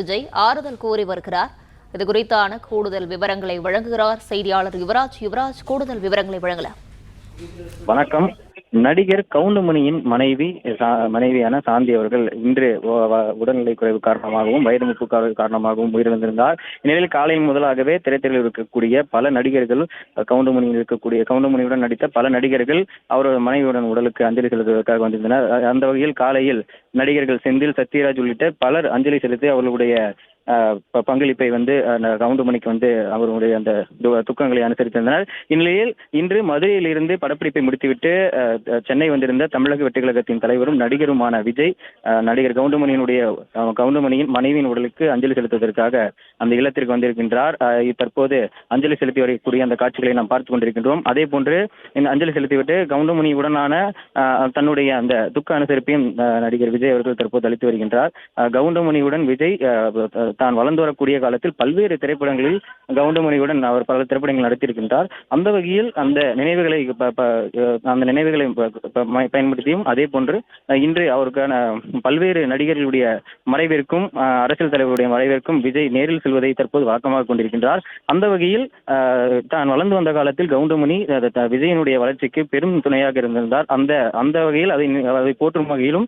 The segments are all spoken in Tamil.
விஜய் ஆறுதல் கூறி வருகிறார். இது குறித்தான கூடுதல் விவரங்களை வழங்குகிறார் செய்தியாளர் யுவராஜ். கூடுதல் விவரங்களை வழங்கலாம். வணக்கம். நடிகர் கவுண்டமணியின் மனைவியான சாந்தி அவர்கள் இன்று உடல்நிலை குறைவு காரணமாகவும் வயது மூப்பு காரணமாகவும் உயிரிழந்திருந்தார். இந்நிலையில் காலை முதலாகவே திரைத்துறையில் இருக்கக்கூடிய பல நடிகர்கள் கவுண்டமணியுடன் நடித்த பல நடிகர்கள் அவரது மனைவியுடன் உடலுக்கு அஞ்சலி செலுத்துவதற்காக வந்திருந்தனர். அந்த வகையில் காலையில் நடிகர்கள் செந்தில், சத்யராஜ் உள்ளிட்ட பலர் அஞ்சலி செலுத்தி அவர்களுடைய பங்களிப்பை கவுண்டமணிக்கு அவருடைய அந்த துக்கங்களை அனுசரித்திருந்தனர். இந்நிலையில் இன்று மதுரையில் இருந்து படப்பிடிப்பை முடித்துவிட்டு சென்னை வந்திருந்த தமிழக வெற்றிக்கழகத்தின் தலைவரும் நடிகருமான விஜய் நடிகர் கவுண்டமணியின் மனைவியின் உடலுக்கு அஞ்சலி செலுத்துவதற்காக அந்த இல்லத்திற்கு வந்திருக்கின்றார். தற்போது அஞ்சலி செலுத்தி வரக்கூடிய அந்த காட்சிகளை நாம் பார்த்துக் கொண்டிருக்கின்றோம். அதே போன்று இந்த அஞ்சலி செலுத்திவிட்டு கவுண்டமணியுடனான தன்னுடைய அந்த துக்க அனுசரிப்பையும் நடிகர் விஜய் அவர்கள் தற்போது அளித்து வருகின்றார். கவுண்டமணியுடன் விஜய் தான் வளர்ந்து வரக்கூடிய காலத்தில் பல்வேறு திரைப்படங்களில் கவுண்டமணியுடன் அவர் பல திரைப்படங்கள் நடத்தியிருக்கின்றார். அந்த வகையில் அந்த நினைவுகளை பயன்படுத்தியும் அதே போன்று இன்று அவருக்கான பல்வேறு நடிகர்களுடைய மறைவிற்கும் அரசியல் தலைவருடைய மறைவிற்கும் விஜய் நேரில் செல்வதை தற்போது வழக்கமாக கொண்டிருக்கின்றார். அந்த வகையில் தான் வளர்ந்து வந்த காலத்தில் கவுண்டமணி விஜயனுடைய வளர்ச்சிக்கு பெரும் துணையாக இருந்திருந்தார். அந்த வகையில் அதை போற்றும் வகையிலும்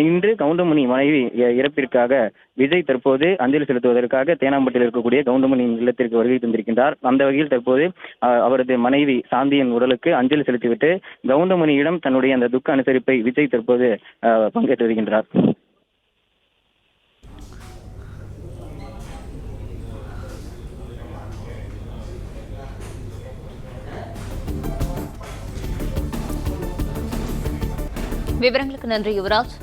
இன்று கவுண்டமணி மனைவி இறப்பிற்காக விஜய் தற்போது அஞ்சலி செலுத்துவதற்காக தேனாம்பட்டில் இருக்கக்கூடிய கவுண்டமணியின் இல்லத்திற்கு வருகை தந்திருக்கின்றார். அந்த வகையில் தற்போது அவரது மனைவி சாந்தியின் உடலுக்கு அஞ்சலி செலுத்திவிட்டு கவுண்டமணியிடம் தன்னுடைய அந்த துக்க அனுசரிப்பை விஜய் தற்போது பங்கேற்று வருகின்றார். விவரங்களுக்கு நன்றி யுவராஜ்.